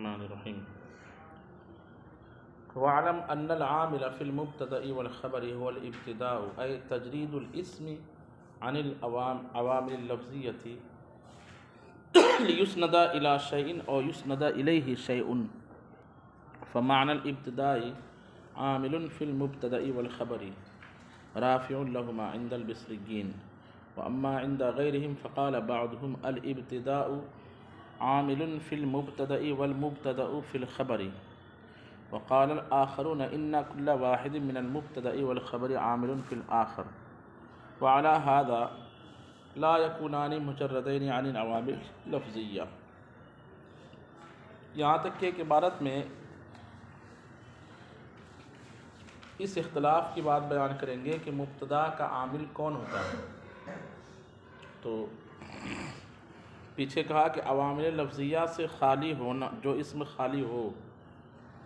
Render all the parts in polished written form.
الرحمن الرحیم وَاعْلَمْ أَنَّ الْعَامِلَ فِي الْمُبْتَدَإِ وَالْخَبَرِ هُوَ الْإِبْتِدَاءُ أي تجريد الاسم عن العوامل اللفظية ليسند إلى شيء أو يسند إليه شيء فمعنى الابتداء عامل في المبتدأ والخبر رافع لهما عند البصريين وأما عند غيرهم فقال بعضهم الابتداء عامل في المبتدأ والمبتدأ في الخبر وقال الآخرون إن كل واحد من المبتدأ والخبر عامل في الآخر وعلى هذا لا يكونان مجردين عن العوامل اللفظية. یہاں تک کہ ایک عبارت میں اس اختلاف کی بات بیان کریں گے کہ مبتدا کا عامل کون ہوتا ہے. تو پیچھے کہا کہ عوامل لفظیہ سے خالی ہونا، جو اسم خالی ہو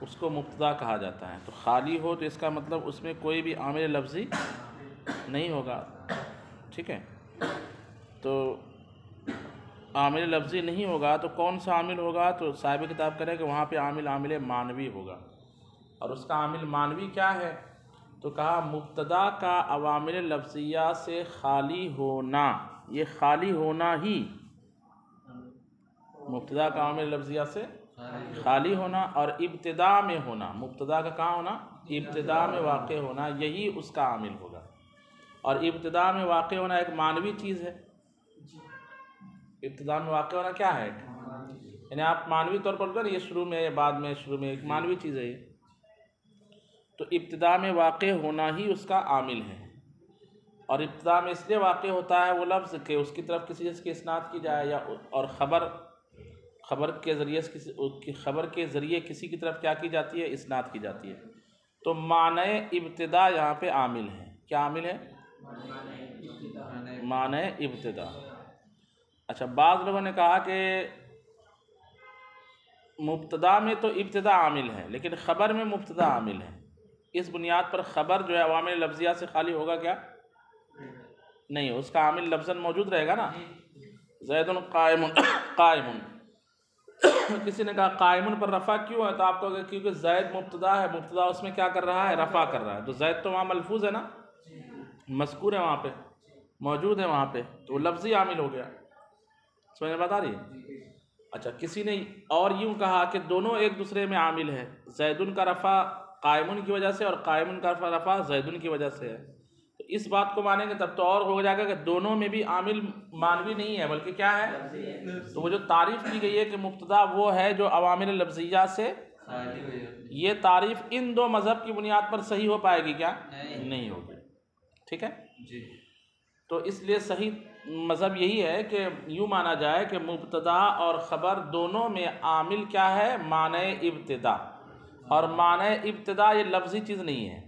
اس کو مبتدا کہا جاتا ہے. تو خالی ہو تو اس کا مطلب اس میں کوئی بھی عامل لفظی نہیں ہوگا. ٹھیک ہے، تو عامل لفظی نہیں ہوگا تو کون سا عامل ہوگا؟ تو صاحب کتاب کرے کہ وہاں پہ عامل معنوی ہوگا. اور اس کا عامل معنوی کیا ہے؟ تو کہا مبتدا کا عوامل لفظیہ سے خالی ہونا. یہ خالی ہونا ہی مبتدا کا عوامل لفظیہ سے خالی ہونا، اور ابتدا میں ہونا، مبتدا کا کہاں ہونا؟ ابتدا میں واقع ہونا، یہی اس کا عامل ہوگا. اور ابتدا میں واقع ہونا ایک معنوی چیز ہے. ابتدا میں واقع ہونا کیا ہے؟ یعنی آپ معنوی طور پر یہ شروع میں یا بعد میں، شروع میں ایک معنوی چیز ہے یہ. تو ابتدا میں واقع ہونا ہی اس کا عامل ہے. اور ابتدا میں اس لیے واقع ہوتا ہے وہ لفظ کہ اس کی طرف کسی چیز کی اسناد کی جائے، یا اور خبر کے ذریعے کسی کی طرف کیا کی جاتی ہے؟ اسناد کی جاتی ہے. تو معنی ابتدا یہاں پہ عامل ہے. کیا عامل ہے؟ معنی ابتدا. اچھا، بعض لوگوں نے کہا کہ مبتدا میں تو ابتدا عامل ہے لیکن خبر میں مبتدا عامل ہے. اس بنیاد پر خبر جو ہے عوامل لفظیہ سے خالی ہوگا کیا؟ نہیں، اس کا عامل لفظاً موجود رہے گا نا. زید قائم قائم. کسی نے کہا قائم پر رفع کیوں ہے؟ تو آپ کو کیونکہ زید مبتدا ہے، مبتدا اس میں کیا کر رہا ہے؟ رفع کر رہا ہے. تو زید تو وہاں ملفوظ ہے نا، مذکور ہے، وہاں پہ موجود ہے، وہاں پہ تو وہ لفظی عامل ہو گیا. سمجھ میں بتا رہی ہے؟ اچھا، کسی نے اور یوں کہا کہ دونوں ایک دوسرے میں عامل ہے. زیدن کا رفع قائمن کی وجہ سے اور قائمن کا رفع زیدن کی وجہ سے ہے. تو اس بات کو مانیں گے تب تو اور ہو جائے گا کہ دونوں میں بھی عامل معنوی نہیں ہے بلکہ کیا ہے؟ تو وہ جو تعریف کی گئی ہے کہ مبتدا وہ ہے جو عوامل لفظیہ سے، یہ تعریف ان دو مذہب کی بنیاد پر صحیح ہو پائے گی کیا؟ نہیں ہوگی. ٹھیک ہے جی. تو اس لیے صحیح مذہب یہی ہے کہ یوں مانا جائے کہ مبتدا اور خبر دونوں میں عامل کیا ہے؟ معنی ابتدا. اور معنی ابتدا یہ لفظی چیز نہیں ہے.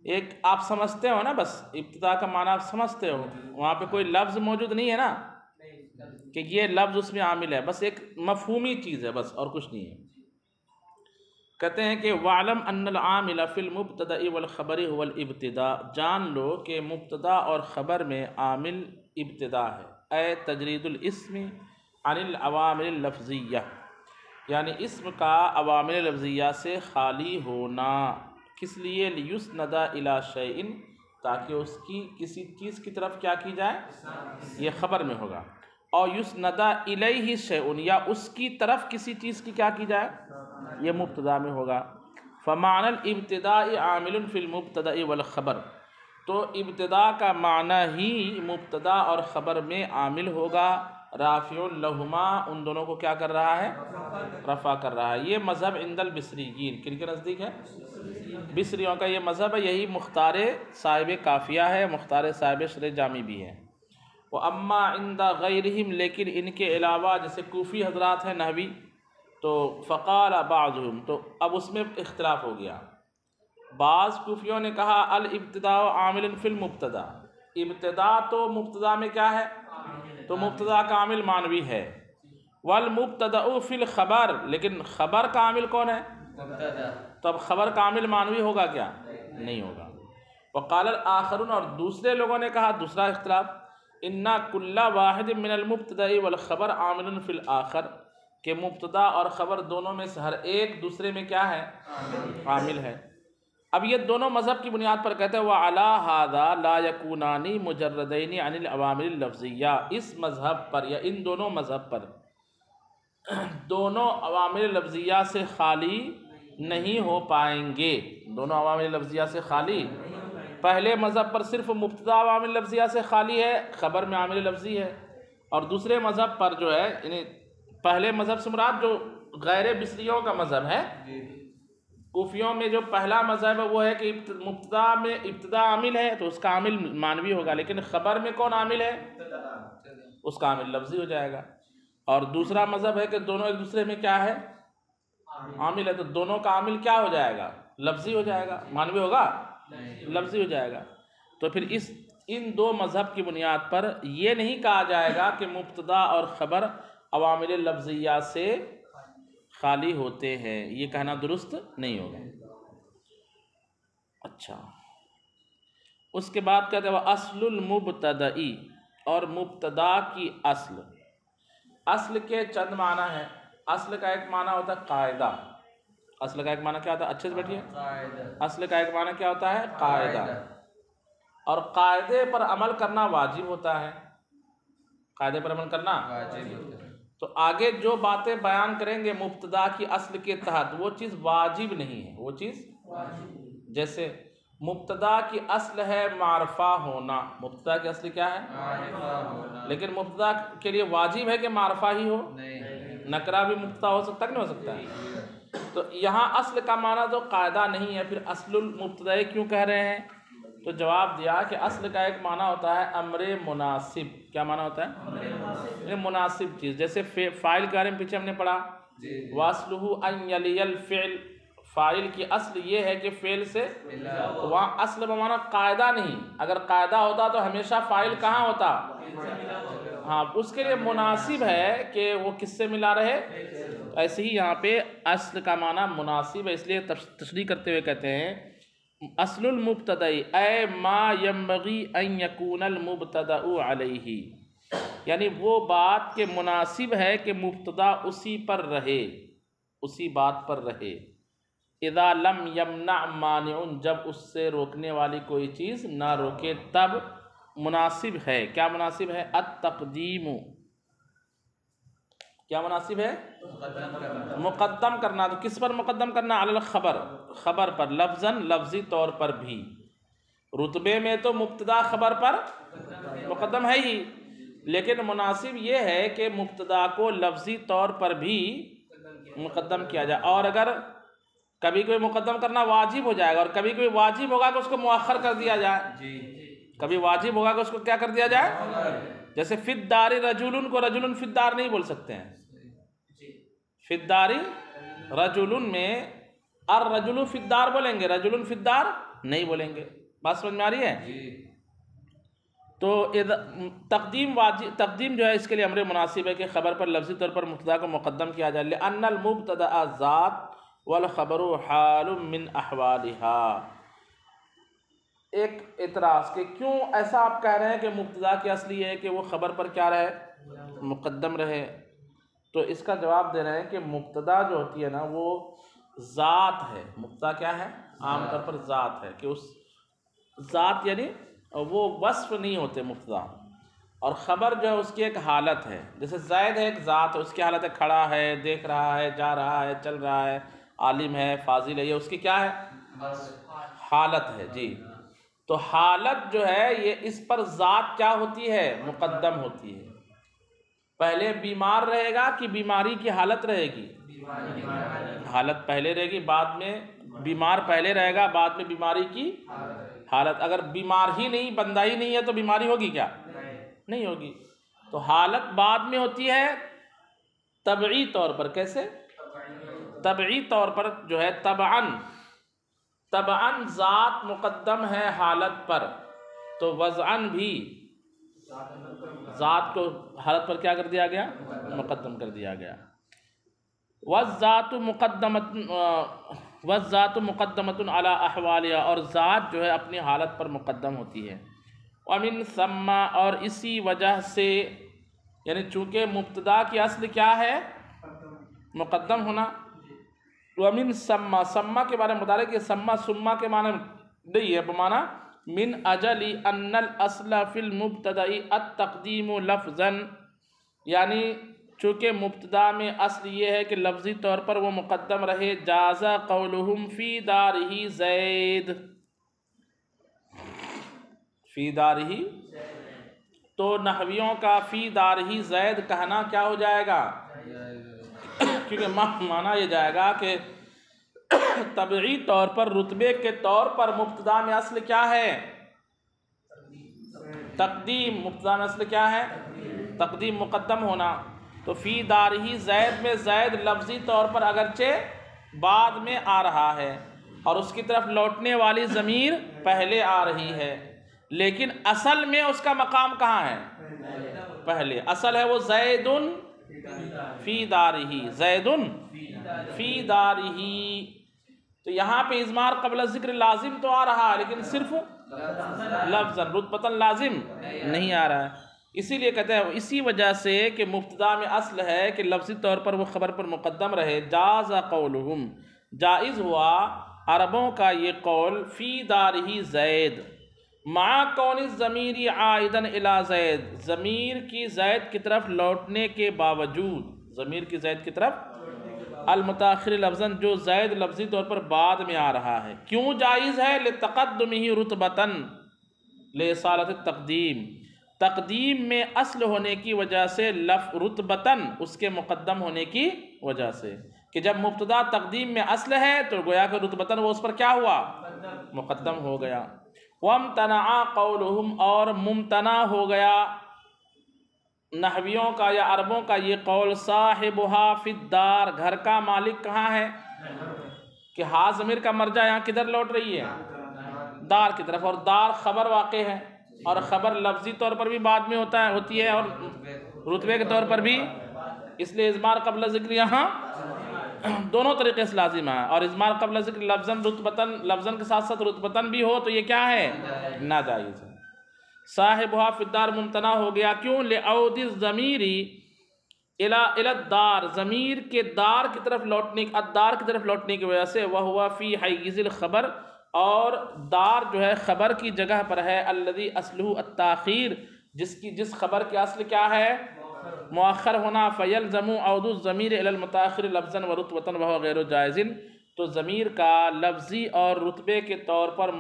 ایک آپ سمجھتے ہو نا، بس ابتدا کا معنی آپ سمجھتے ہو، وہاں پہ کوئی لفظ موجود نہیں ہے نا کہ یہ لفظ اس میں عامل ہے. بس ایک مفہومی چیز ہے بس، اور کچھ نہیں ہے. کہتے ہیں کہ وَاعْلَمْ أَنَّ الْعَامِلَ فِي الْمُبْتَدَإِ وَالْخَبَرِ هُوَ الْإِبْتِدَاءُ. جان لو کہ مبتدا اور خبر میں عامل ابتدا ہے. اے تجرید الاسم عن العوامل اللفظیہ، یعنی اسم کا عوامل لفظیہ سے خالی ہونا. کس لیے؟ لِيُسْنَدَ إِلَى شَيْءٍ، تاکہ اس کی کسی چیز کی طرف کیا کی جائے؟ یہ خبر میں ہوگا. اور يُسْنَدَ إِلَيْهِ شَيْءٌ، یا اس کی طرف کسی چیز کی کیا کی جائے؟ یہ مبتدا میں ہوگا. فَمَعْنَى الْإِبْتِدَاءِ عَامِلٌ فِي الْمُبْتَدَإِ وَالْخَبَرِ، تو ابتدا کا معنی ہی مبتدا اور خبر میں عامل ہوگا. رافع لہما، ان دونوں کو کیا کر رہا ہے؟ رفع کر رہا ہے. یہ مذہب عند البصریین، کن کے نزدیک ہے؟ بصریوں کا یہ مذہب ہے. یہی مختار صاحب کافیہ ہے، مختار صاحب شرح جامی بھی ہے. وَأَمَّا عِنْدَ غَيْرِهِمْ، لیکن ان کے علاوہ جیسے کوفی حضرات ہیں نحوی، تو فقال بعضهم، تو اب اس میں اختلاف ہو گیا. بعض کوفیوں نے کہا الابتداء عامل فی المبتدا، ابتدا تو مبتدا میں کیا ہے؟ تو مبتدا کا عامل معنوی ہے. والمبتدأ فی الخبر، لیکن خبر کا عامل کون ہے؟ تو اب خبر کا عامل معنوی ہوگا کیا؟ نہیں ہوگا. وقال الآخرون، اور دوسرے لوگوں نے کہا دوسرا اختلاف، ان کل واحد من المبتدأ والخبر عامل فی الآخر، کہ مبتدا اور خبر دونوں میں سے ہر ایک دوسرے میں کیا ہے؟ عامل ہے۔ اب یہ دونوں مذہب کی بنیاد پر کہتے ہیں وَعَلَىٰ هَذَا لَا يَكُونَانِ مُجَرَّدَيْنِ عَنِ الْعَوَامِلِ اللَّفْظِيَّةِ، اس مذہب پر یا ان دونوں مذہب پر دونوں عوامل لفظیہ سے خالی نہیں ہو پائیں گے۔ دونوں عوامل لفظیہ سے خالی، پہلے مذہب پر صرف مبتدا عوامل لفظیہ سے خالی ہے، خبر میں عامل لفظی ہے، اور دوسرے مذہب پر جو ہے یعنی پہلے مذہب سے مراد جو غیر بصریوں کا مذہب ہے، کوفیوں میں جو پہلا مذہب ہے وہ ہے کہ مبتدا میں ابتدا عامل ہے تو اس کا عامل معنوی ہوگا، لیکن خبر میں کون عامل ہے؟ اس کا عامل لفظی ہو جائے گا۔ اور دوسرا مذہب ہے کہ دونوں ایک دوسرے میں کیا ہے؟ عامل ہے، تو دونوں کا عامل کیا ہو جائے گا؟ لفظی ہو جائے گا، معنوی ہوگا؟ لفظی ہو جائے گا۔ تو پھر ان دو مذہب کی بنیاد پر یہ نہیں کہا جائے گا کہ مبتدا اور خبر عوامل لفظیہ سے خالی ہوتے ہیں، یہ کہنا درست نہیں ہوگا۔ اچھا، اس کے بعد کہتے ہیں اصل المبتدئی، اور مبتدا کی اصل۔ اصل کے چند معنی ہیں۔ اصل کا ایک معنی ہوتا ہے قاعدہ۔ اصل کا ایک معنی کیا ہوتا ہے؟ اچھے سے بیٹھیے۔ اصل کا ایک معنی کیا ہوتا ہے؟ قاعدہ۔ اور قاعدے پر عمل کرنا واجب ہوتا ہے۔ قاعدے پر عمل کرنا واجب ہوتا ہے۔ تو آگے جو باتیں بیان کریں گے مبتدا کی اصل کے تحت، وہ چیز واجب نہیں ہے، وہ چیز جیسے مبتدا کی اصل ہے معرفہ ہونا۔ مبتدا کی اصل کیا ہے؟ معرفہ ہونا۔ لیکن مبتدا کے لیے واجب ہے کہ معرفہ ہی ہو؟ نہیں۔ نکرہ بھی مبتدا ہو سکتا ہے کہ نہیں ہو سکتا ہے؟ تو یہاں اصل کا معنی تو قاعدہ نہیں ہے، پھر اصل المبتدئی کیوں کہہ رہے ہیں؟ تو جواب دیا کہ اصل کا ایک معنی ہوتا ہے امر مناسب۔ کیا معنی ہوتا ہے؟ مناسب چیز، جیسے فاعل کے بارے میں پیچھے ہم نے پڑھا وَأَصْلُهُ أَنْ يَلِيَ الْفِعْلِ، فاعل کی اصل یہ ہے کہ فعل سے، تو وہاں اصل بمعنی قاعدہ نہیں۔ اگر قاعدہ ہوتا تو ہمیشہ فاعل کہاں ہوتا؟ ہاں، اس کے لیے مناسب ہے کہ وہ کس سے ملا رہے۔ ایسے ہی یہاں پہ اصل کا معنی مناسب ہے، اس لیے تشریح کرتے ہوئے کہتے ہیں اصل المبتدئی اے ما ينبغی ان یکون المبتدأ علیہ، یعنی وہ بات کہ مناسب ہے کہ مبتدا اسی پر رہے، اسی بات پر رہے۔ اذا لم یمنع مانع، جب اس سے روکنے والی کوئی چیز نہ روکے تب مناسب ہے۔ کیا مناسب ہے؟ التقدیم، کیا مناسب ہے؟ مقدم کرنا۔ تو کس پر مقدم کرنا؟ علی الخبر، خبر پر، لفظاً لفظی طور پر بھی۔ رتبے میں تو مبتدا خبر پر مقدم ہے ہی، لیکن مناسب یہ ہے کہ مبتدا کو لفظی طور پر بھی مقدم کیا جائے۔ اور اگر کبھی کوئی مقدم کرنا واجب ہو جائے گا اور کبھی کوئی واجب ہوگا کہ اس کو مؤخر کر دیا جائے، کبھی واجب ہوگا کہ اس کو کیا کر دیا جائے؟ جیسے فی الدار رجل کو رجل فی الدار نہیں بول سکتے ہیں، فی الدار رجل میں الرجل فی الدار بولیں گے، رجل فی الدار نہیں بولیں گے۔ بات سمجھ میں آ رہی ہے؟ تو تقدیم جو ہے اس کے لیے امر مناسب ہے کہ خبر پر لفظی طور پر مبتدا کو مقدم کیا جائے، لأن المبتدا ذات والخبر حال من احوالها۔ ایک اعتراض کہ کیوں ایسا آپ کہہ رہے ہیں کہ مبتدا کی اصل یہ ہے کہ وہ خبر پر کیا رہے؟ مقدم رہے۔ تو اس کا جواب دے رہے ہیں کہ مبتدا جو ہوتی ہے نا وہ ذات ہے۔ مبتدا کیا ہے؟ عام طور پر ذات ہے، کہ اس ذات یعنی وہ وصف نہیں ہوتے مبتدا، اور خبر جو ہے اس کی ایک حالت ہے۔ جیسے زید ہے ایک ذات ہے، اس کی حالت ہے کھڑا ہے، دیکھ رہا ہے، جا رہا ہے، چل رہا ہے، عالم ہے، فاضل ہے، یہ اس کی کیا ہے؟ حالت ہے۔ جی، تو حالت جو ہے یہ اس پر ذات کیا ہوتی ہے؟ مقدم ہوتی ہے۔ پہلے بیمار رہے گا کہ بیماری کی حالت رہے گی؟ حالت پہلے رہے گی، بعد میں بیمار پہلے رہے گا، بعد میں بیماری کی حالت۔ اگر بیمار ہی نہیں، بندہ ہی نہیں ہے تو بیماری ہوگی کیا؟ نہیں ہوگی۔ تو حالت بعد میں ہوتی ہے طبعی طور پر۔ کیسے؟ طبعی طور پر جو ہے طبعاً ذات مقدم ہے حالت پر، تو وضعاً بھی ذات کو حالت پر کیا کر دیا گیا؟ مقدم کر دیا گیا۔ والذات مقدمۃ علی احوالها، اور ذات جو ہے اپنی حالت پر مقدم ہوتی ہے۔ ومن ثم، اور اسی وجہ سے، یعنی چونکہ مبتدا کی اصل کیا ہے؟ مقدم ہونا. ومن سما، سما کے بارے میں مطالعہ کہ سما سما کے معنی نہیں ہے، بمعنی من اجل ان الاصل فی المبتدأ التقدیم لفظا، یعنی چونکہ مبتدا میں اصل یہ ہے کہ لفظی طور پر وہ مقدم رہے. جاز قولہم فی دارہ زید، فی دارہ، تو نحویوں کا فی دارہ زید کہنا کیا ہو جائے گا؟ کیونکہ معنی یہ جائے گا کہ طبعی طور پر رتبے کے طور پر مبتدا میں اصل کیا ہے؟ تقدیم. مبتدا میں اصل کیا ہے؟ تقدیم، مقدم ہونا. تو فی دارہ زید میں زید لفظی طور پر اگرچہ بعد میں آ رہا ہے اور اس کی طرف لوٹنے والی ضمیر پہلے آ رہی ہے، لیکن اصل میں اس کا مقام کہاں ہے؟ پہلے. اصل ہے وہ زید فی دارہ، زید فی دارہ. تو یہاں پہ اضمار قبل ذکر لازم تو آ رہا ہے، لیکن صرف لفظاً، رتبتاً لازم نہیں آ رہا ہے. اسی لیے کہتے ہیں اسی وجہ سے کہ مبتدا میں اصل ہے کہ لفظی طور پر وہ خبر پر مقدم رہے. جاز قولہم، جائز ہوا عربوں کا یہ قول فی دارہ زید، مع کون الضمیر عائدا الی زید، ضمیر کی زید کی طرف لوٹنے کے باوجود، ضمیر کی زید کی طرف المتاخر لفظاً، جو زید لفظی طور پر بعد میں آ رہا ہے. کیوں جائز ہے؟ لتقدمہ رتبتاً لاصالۃ التقدیم، تقدیم میں اصل ہونے کی وجہ سے، رتبتاً اس کے مقدم ہونے کی وجہ سے، کہ جب مبتدا تقدیم میں اصل ہے تو گویا کہ رتبتاً وہ اس پر کیا ہوا؟ مقدم ہو گیا. وامتنع قولہم، اور ممتنع ہو گیا نحویوں کا یا عربوں کا یہ قول صاحبہا فی الدار، گھر کا مالک کہاں ہے؟ کہ ہا ضمیر کا مرجع یہاں کدھر لوٹ رہی ہے؟ دار کی طرف، اور دار خبر واقع ہے، اور خبر لفظی طور پر بھی بعد میں ہوتی ہے اور رتبے کے طور پر بھی، اس لیے اضمار قبل ذکر یہاں دونوں طریقے سے لازم ہے. اور اضمار قبل ذکر لفظاً رتبتاً، لفظاً کے ساتھ ساتھ رتبتاً بھی ہو تو یہ کیا ہے؟ ناجائز ہے. صاحبہا فی الدار ممتنع ہو گیا. کیوں؟ لعود الضمیر الی الدار، ضمیر کے دار کی طرف لوٹنے، الدار کی طرف لوٹنے کی وجہ سے. وہو فی حیز الخبر، اور دار جو ہے خبر کی جگہ پر ہے. الذی اصلہ التاخیر، جس خبر کی اصل کیا ہے؟ مؤخر ہونا. فیلزم عود الضمیر الی المتاخر لفظاً و رتبۃ وہو غیر جائز، تو ضمیر کا لفظی اور رتبے کے طور پر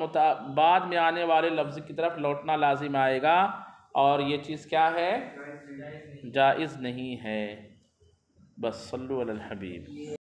بعد میں آنے والے لفظ کی طرف لوٹنا لازم آئے گا، اور یہ چیز کیا ہے؟ جائز نہیں ہے. بس صلو علی الحبیب.